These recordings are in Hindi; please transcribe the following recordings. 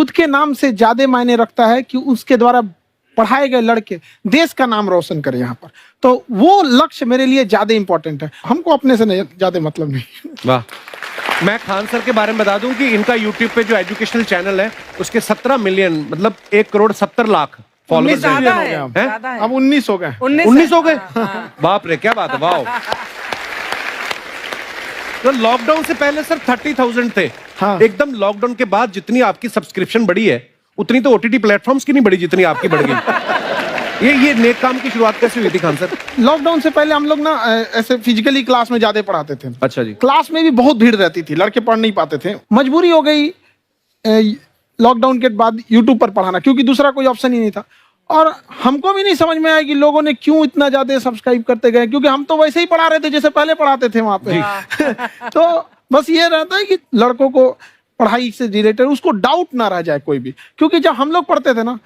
खुद के नाम से ज्यादा मायने रखता है कि उसके द्वारा पढ़ाए गए लड़के देश का नाम रोशन करें यहाँ पर। तो वो लक्ष्य मेरे लिए ज्यादा इंपॉर्टेंट है, हमको अपने से नहीं ज्यादा मतलब नहीं। वाह। मैं खान सर के बारे में बता दूं कि इनका यूट्यूब पे जो एजुकेशनल चैनल है उसके 17 मिलियन मतलब 1,70,00,000 फॉलोअर्स हैं। अब 19 हो गए। 19 हो गए। बाप रे, क्या बात है, वाह। तो लॉकडाउन से पहले सर 30,000 थे। हाँ। एकदम लॉकडाउन के बाद जितनी आपकी सब्सक्रिप्शन बढ़ी है उतनी तो ओटीटी प्लेटफॉर्म्स की नहीं बढ़ी जितनी आपकी बढ़ गई। ये नेक काम की शुरुआत कैसे हुई थी खान सर? लॉकडाउन से पहले हम लोग ना ऐसे फिजिकली क्लास में ज्यादा पढ़ाते थे। अच्छा जी। क्लास में भी बहुत भीड़ रहती थी, लड़के पढ़ नहीं पाते थे। मजबूरी हो गई लॉकडाउन के बाद यूट्यूब पर पढ़ाना, क्योंकि दूसरा कोई ऑप्शन ही नहीं था। और हमको भी नहीं समझ में आया कि लोगों ने क्यों इतना ज्यादा सब्सक्राइब करते गए, क्योंकि हम तो वैसे ही पढ़ा रहे थे जैसे पहले पढ़ाते थे वहां पे। तो बस ये रहता है कि लड़कों को पढ़ाई से रिलेटेड उसको डाउट ना रह जाए कोई भी, क्योंकि जब हम लोग पढ़ते थे ना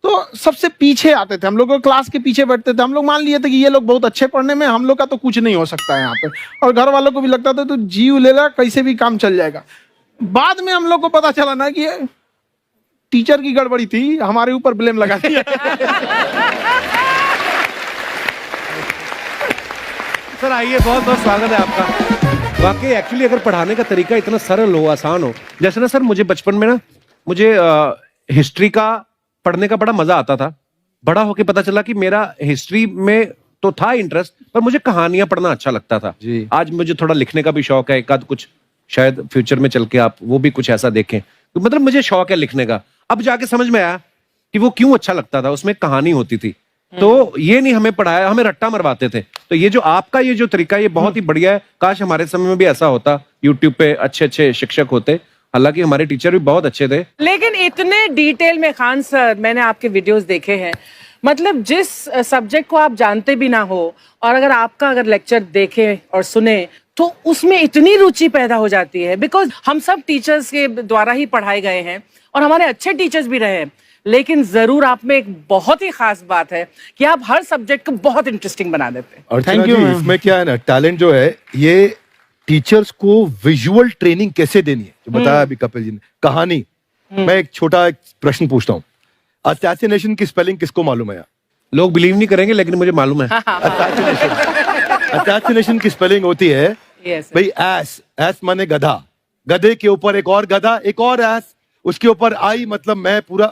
तो सबसे पीछे आते थे, हम लोग क्लास के पीछे बैठते थे। हम लोग मान लिए थे कि ये लोग बहुत अच्छे पढ़ने में, हम लोग का तो कुछ नहीं हो सकता है यहाँ पे। और घर वालों को भी लगता था तो जीव ले ला, कैसे भी काम चल जाएगा। बाद में हम लोग को पता चला ना कि टीचर की गड़बड़ी थी, हमारे ऊपर ब्लेम लगा दिया। सर आइए, बहुत बहुत स्वागत है आपका। वाकई एक्चुअली अगर पढ़ाने का तरीका इतना सरल हो, आसान हो, जैसे ना सर मुझे बचपन में ना मुझे हिस्ट्री का पढ़ने का बड़ा मजा आता था। बड़ा होके पता चला कि मेरा हिस्ट्री में तो था इंटरेस्ट, पर मुझे कहानियां पढ़ना अच्छा लगता था जी। आज मुझे थोड़ा लिखने का भी शौक है, एक आध कुछ शायद फ्यूचर में चल के आप वो भी कुछ ऐसा देखें। तो मतलब मुझे शौक है लिखने का। अब जाके समझ में आया कि वो क्यों अच्छा लगता था, उसमें कहानी होती थी। तो ये नहीं हमें पढ़ाया, हमें रट्टा मरवाते थे। तो ये जो आपका ये जो तरीका ये बहुत ही बढ़िया है। काश हमारे समय में भी ऐसा होता, यूट्यूब पे अच्छे अच्छे शिक्षक होते। हालांकि हमारे टीचर भी बहुत अच्छे थे। लेकिन इतने डिटेल में खान सर, मैंने आपके वीडियोस देखे हैं, मतलब जिस सब्जेक्ट को आप जानते भी ना हो और अगर लेक्चर देखें और सुने तो उसमें इतनी रुचि पैदा हो जाती है। बिकॉज हम सब टीचर्स के द्वारा ही पढ़ाए गए हैं और हमारे अच्छे टीचर्स भी रहे हैं, लेकिन जरूर आप में एक बहुत ही खास बात है कि आप हर सब्जेक्ट को बहुत इंटरेस्टिंग बना देते हैं। और थैंक यू। इसमें क्या है ना, टैलेंट जो है ये टीचर्स को विजुअल ट्रेनिंग कैसे देनी है, जो बताया अभी कपिल जी ने। कहानी, मैं एक छोटा प्रश्न पूछता हूँ, असैसिनेशन की स्पेलिंग किसको मालूम है? लोग बिलीव नहीं करेंगे लेकिन मुझे मालूम है। असैसिनेशन की स्पेलिंग होती है भाई एस माने गधा, गधे के ऊपर एक और गधा, एक और एस, उसके ऊपर आई मतलब मैं पूरा,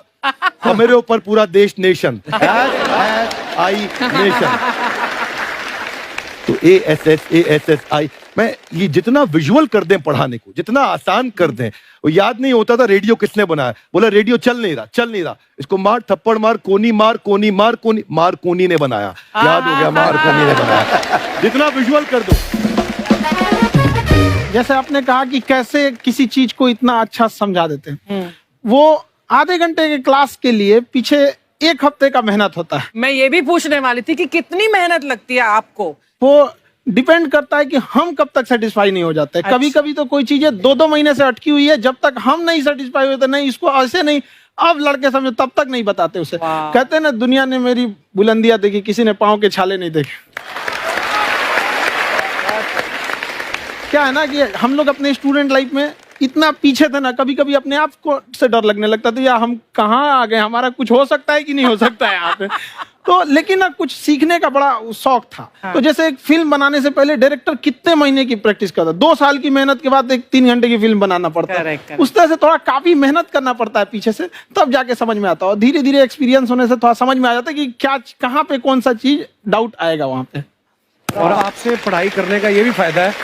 और मेरे ऊपर पूरा देश नेशन, आई नेशन। तो ASSASSI मैं ये जितना विजुअल कर दें पढ़ाने को, जितना आसान कर दें। वो याद नहीं होता था रेडियो किसने बनाया, बोला रेडियो चल नहीं रहा, इसको मार थप्पड़ मार, कोनी मार, कोनी मार, कोनी मार, कोनी ने बनाया। याद हो गया, मार कोनी ने बनाया। जितना विजुअल कर दो। जैसे आपने कहा कि कैसे किसी चीज को इतना अच्छा समझा देते हैं, वो आधे घंटे के क्लास के लिए पीछे 1 हफ्ते का मेहनत होता है। मैं ये भी पूछने वाली थी कि कितनी मेहनत लगती है आपको। वो डिपेंड करता है कि हम कब तक सेटिस्फाई नहीं हो जाते। अच्छा। कभी कभी तो कोई चीजें 2-2 महीने से अटकी हुई है, जब तक हम नहीं सेटिस्फाई होते, नहीं इसको ऐसे नहीं, अब लड़के समझो तब तक नहीं बताते उसे। कहते हैं ना, दुनिया ने मेरी बुलंदियां देखी, किसी ने पाँव के छाले नहीं देखे। क्या है ना कि हम लोग अपने स्टूडेंट लाइफ में इतना पीछे थे ना, कभी कभी अपने आप को से डर लगने लगता था, यार हम कहाँ आ गए, हमारा कुछ हो सकता है कि नहीं हो सकता है यहाँ पे। तो लेकिन ना कुछ सीखने का बड़ा शौक था। हाँ। तो जैसे एक फिल्म बनाने से पहले डायरेक्टर कितने महीने की प्रैक्टिस करता है, 2 साल की मेहनत के बाद एक 3 घंटे की फिल्म बनाना पड़ता है। उस तरह से थोड़ा काफी मेहनत करना पड़ता है पीछे से, तब जाके समझ में आता है। और धीरे धीरे एक्सपीरियंस होने से थोड़ा समझ में आ जाता है कि क्या कहाँ पे कौन सा चीज डाउट आएगा वहां पे। और आपसे पढ़ाई करने का ये भी फायदा है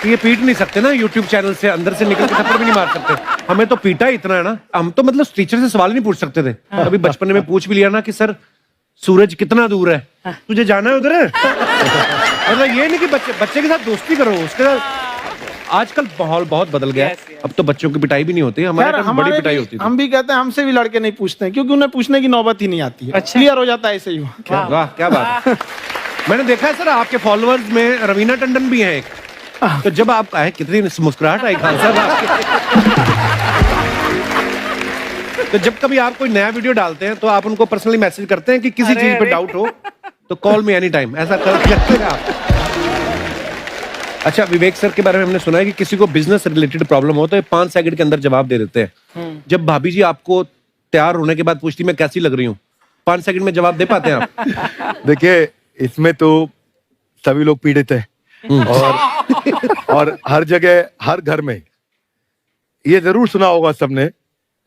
कि ये पीट नहीं सकते ना यूट्यूब चैनल से, अंदर से निकल के थप्पड़ भी नहीं मार सकते। हमें तो पीटा ही इतना है ना, हम तो मतलब टीचर से सवाल नहीं पूछ सकते थे। अभी बचपन में पूछ भी लिया ना कि सर सूरज कितना दूर है, तुझे जाना है उधर। मतलब ये नहीं कि बच्चे के साथ दोस्ती करो, उसके साथ। आजकल माहौल बहुत बदल गया है, अब तो बच्चों की पिटाई भी नहीं होती, हमारे टाइम बड़ी पिटाई होती थी। हम भी कहते हैं, हमसे भी लड़के नहीं पूछते हैं, क्योंकि उन्हें पूछने की नौबत ही नहीं आती है। क्लियर हो जाता है ऐसे ही। वाह क्या बात है। मैंने देखा है सर आपके फॉलोअर्स में रवीना टंडन भी है एक, तो जब आप आए कितनी मुस्कुराहट आई खान साहब आपके। तो जब कभी आप कोई नया वीडियो डालते हैं तो आप उनको पर्सनली मैसेज करते हैं कि किसी चीज पे डाउट हो तो कॉल मी एनी टाइम, ऐसा करते हैं आप? अच्छा, विवेक सर के बारे में हमने सुना है कि किसी को बिजनेस रिलेटेड प्रॉब्लम हो तो ये 5 सेकंड के अंदर जवाब दे देते हैं। जब भाभी जी आपको तैयार होने के बाद पूछती मैं कैसी लग रही हूँ, 5 सेकंड में जवाब दे पाते हैं आप? देखिए, इसमें तो सभी लोग पीड़ित हैं और हर जगह, हर घर में ये जरूर सुना होगा सबने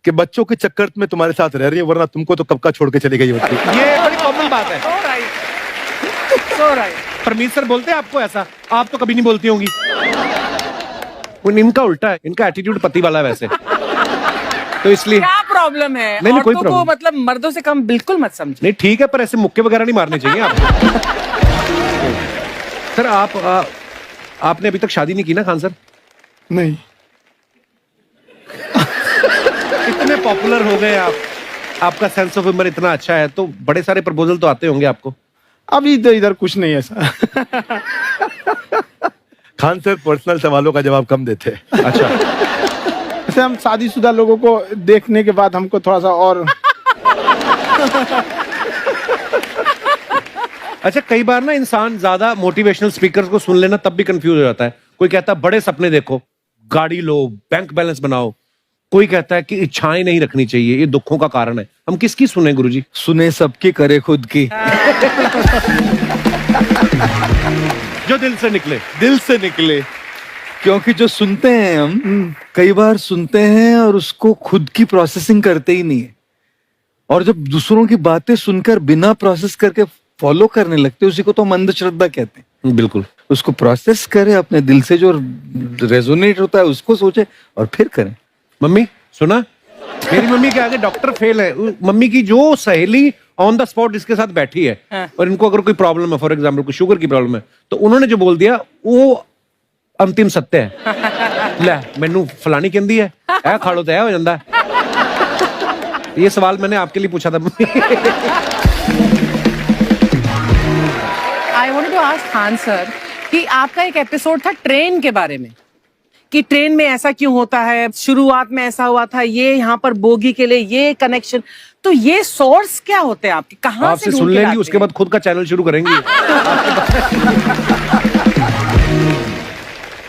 कि बच्चों के चक्कर में तुम्हारे साथ रह रही है, वरना तुमको तो कब का छोड़ के चली गई होती। ये बड़ी कॉमन बात है। So right. So right. Parmeet sir बोलते हैं आपको ऐसा? आप तो कभी नहीं बोलती होंगी। इनका उल्टा है, इनका एटीट्यूड पति वाला है वैसे, तो इसलिए। क्या प्रॉब्लम है? नहीं, कोई औरतों को प्रॉब्लम मतलब मर्दों से कम बिल्कुल मत समझो। नहीं, ठीक है, पर ऐसे मुक्के वगैरह नहीं मारने चाहिए आप। सर आपने अभी तक शादी नहीं की ना खान सर? नहीं। इतने पॉपुलर हो गए आप, आपका सेंस ऑफ ह्यूमर इतना अच्छा है, तो बड़े सारे प्रपोजल तो आते होंगे आपको। अभी तो इधर कुछ नहीं है ऐसा। खान सर पर्सनल सवालों का जवाब कम देते हैं। अच्छा। ऐसे हम शादीशुदा लोगों को देखने के बाद हमको थोड़ा सा और अच्छा, कई बार ना इंसान ज्यादा मोटिवेशनल स्पीकर्स को सुन लेना तब भी कंफ्यूज हो जाता है। कोई कहता है बड़े सपने देखो, गाड़ी लो, बैंक बैलेंस बनाओ। कोई कहता है कि इच्छाएं नहीं रखनी चाहिए, ये दुखों का कारण है। हम किसकी सुने गुरुजी? सुने सबकी, करे खुद की। जो दिल से निकले। दिल से निकले, क्योंकि जो सुनते हैं हम कई बार सुनते हैं और उसको खुद की प्रोसेसिंग करते ही नहीं है, और जब दूसरों की बातें सुनकर बिना प्रोसेस करके फॉलो करने लगते हैं, उसी को तो हम अंधश्रद्धा कहते हैं। बिल्कुल। उसको प्रोसेस करें, अपने दिल से जो रेजोनेट होता है उसको सोचे और फिर करें। मम्मी सुना, मेरी मम्मी के आगे डॉक्टर फेल है। मम्मी की जो सहेली ऑन द स्पॉट इसके साथ बैठी है, और इनको अगर कोई प्रॉब्लम है, फॉर एग्जाम्पल कोई शुगर की प्रॉब्लम है, तो उन्होंने जो बोल दिया वो अंतिम सत्य है। ले मैनू फलानी कहंदी है, ऐ खाड़ो तो ऐ हो जाता है। ये सवाल मैंने आपके लिए पूछा था। I wanted to ask Khan sir कि आपका एक एपिसोड था ट्रेन के बारे में, कि ट्रेन में ऐसा क्यों होता है, शुरुआत में ऐसा हुआ था, ये यहाँ पर बोगी के लिए ये कनेक्शन, तो ये सोर्स क्या होते हैं आपके, कहाँ से आपसे ढूंढ सुन के लेंगी, लाते उसके हैं? बाद खुद का चैनल शुरू करेंगी।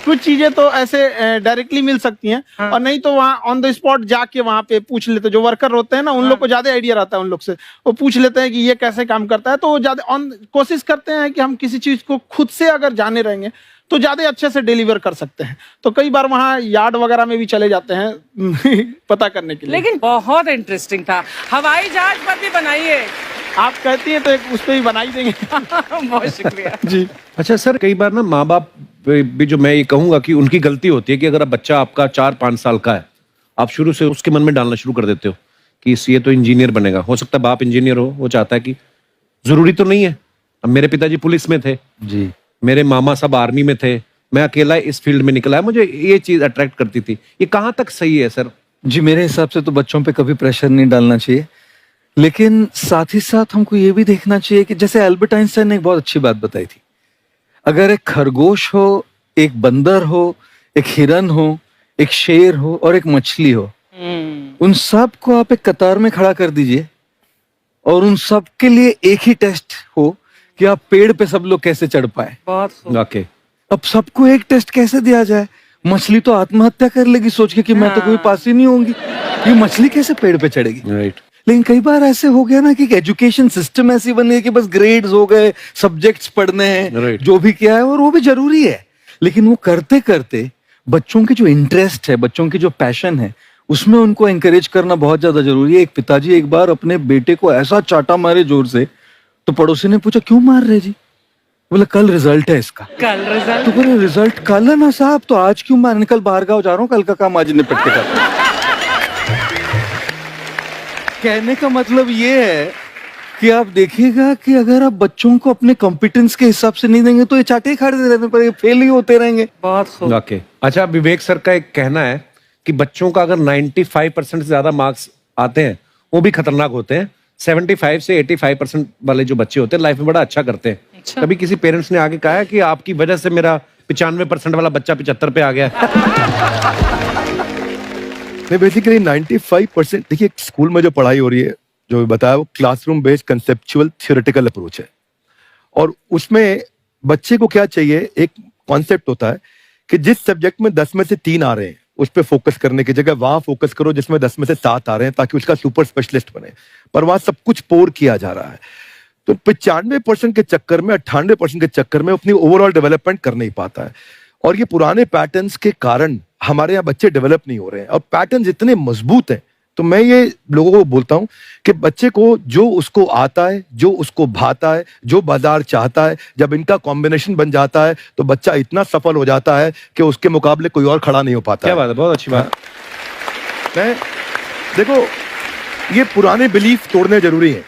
कुछ चीजें तो ऐसे डायरेक्टली मिल सकती हैं, और नहीं तो वहाँ ऑन द स्पॉट जाके वहाँ पे पूछ लेते, जो वर्कर होते हैं ना, उन लोग को ज्यादा आइडिया रहता है, उन लोग से वो पूछ लेते हैं कि ये कैसे काम करता है, तो वो ज्यादा कोशिश करते हैं कि हम किसी चीज को खुद से अगर जाने रहेंगे तो ज्यादा अच्छे से डिलीवर कर सकते हैं। तो कई बार वहाँ यार्ड वगैरह में भी चले जाते हैं पता करने के लिए। लेकिन बहुत इंटरेस्टिंग था। हवाई जहाज पर भी बनाइए। आप कहती हैं तो एक उस पर भी बना ही देंगे। बहुत शुक्रिया जी। अच्छा सर, कई बार ना माँ बाप भी, जो मैं ये कहूंगा कि उनकी गलती होती है कि अगर अब बच्चा आपका 4-5 साल का है, आप शुरू से उसके मन में डालना शुरू कर देते हो कि ये तो इंजीनियर बनेगा। हो सकता है बाप इंजीनियर हो, वो चाहता है कि जरूरी तो नहीं है। अब मेरे पिताजी पुलिस में थे जी, मेरे मामा सब आर्मी में थे, मैं अकेला इस फील्ड में निकला है, मुझे ये चीज अट्रैक्ट करती थी। ये कहाँ तक सही है सर? जी मेरे हिसाब से तो बच्चों पे कभी प्रेशर नहीं डालना चाहिए, लेकिन साथ ही साथ हमको ये भी देखना चाहिए कि जैसे एल्बर्ट आइंस्टाइन ने एक बहुत अच्छी बात बताई थी, अगर एक खरगोश हो, एक बंदर हो, एक हिरन हो, एक शेर हो और एक मछली हो, उन सब को आप एक कतार में खड़ा कर दीजिए और उन सब के लिए एक ही टेस्ट हो कि आप पेड़ पे सब लोग कैसे चढ़ पाए। बहुत खूब। ओके। अब सबको एक टेस्ट कैसे दिया जाए? मछली तो आत्महत्या कर लेगी सोच के कि मैं तो कोई पास ही नहीं होंगी, ये मछली कैसे पेड़ पे चढ़ेगी? राइट। लेकिन कई बार ऐसे हो गया ना कि एजुकेशन सिस्टम ऐसी बन गई कि बस ग्रेड्स हो गए, सब्जेक्ट्स पढ़ने हैं, Right. जो भी किया है और वो भी जरूरी है, लेकिन वो करते करते बच्चों की जो इंटरेस्ट है, बच्चों की जो पैशन है, उसमें उनको एंकरेज करना बहुत ज्यादा जरूरी है। एक पिताजी एक बार अपने बेटे को ऐसा चाटा मारे जोर से, तो पड़ोसी ने पूछा क्यों मार रहे जी? बोला कल रिजल्ट है इसका। कल रिजल्ट? तो बोले रिजल्ट कल है ना साहब, तो आज क्यों मारने? कल बाहर गाँव जा रहा हूँ, कल का काम आज निपट के कर। कहने का मतलब ये है कि आप देखिएगा कि अगर आप बच्चों को अपने कॉम्पिटेंस के हिसाब से नहीं देंगे तो ये चाटे खा रहने पर ये फेल ही होते रहेंगे। बहुत खूब। ओके। अच्छा, विवेक सर का एक कहना है कि बच्चों का अगर 95% से ज्यादा मार्क्स आते हैं वो भी खतरनाक होते हैं। 75 से 85% वाले जो बच्चे होते हैं लाइफ में बड़ा अच्छा करते हैं। अच्छा। कभी किसी पेरेंट्स ने आगे कहा है कि आपकी वजह से मेरा 95% वाला बच्चा 75 पे आ गया? नहीं, बेसिकली 95%, देखिए स्कूल में जो पढ़ाई हो रही है, जो बताया, वो classroom based conceptual theoretical approach है, और उसमें बच्चे को क्या चाहिए, एक कॉन्सेप्ट होता है कि जिस सब्जेक्ट में 10 में से 3 आ रहे हैं उस पर फोकस करने की जगह वहां फोकस करो जिसमें 10 में से 7 आ रहे हैं, ताकि उसका सुपर स्पेशलिस्ट बने। पर वहां सब कुछ पोर किया जा रहा है। तो 95% के चक्कर में, 98% के चक्कर में अपनी ओवरऑल डेवलपमेंट कर नहीं पाता है। और ये पुराने पैटर्न्स के कारण हमारे यहाँ बच्चे डेवलप नहीं हो रहे हैं। और पैटर्न्स इतने मजबूत हैं, तो मैं ये लोगों को बोलता हूं कि बच्चे को जो उसको आता है, जो उसको भाता है, जो बाजार चाहता है, जब इनका कॉम्बिनेशन बन जाता है तो बच्चा इतना सफल हो जाता है कि उसके मुकाबले कोई और खड़ा नहीं हो पाता। क्या बात है, बहुत अच्छी बात। मैं देखो, ये पुराने बिलीफ तोड़ने जरूरी हैं।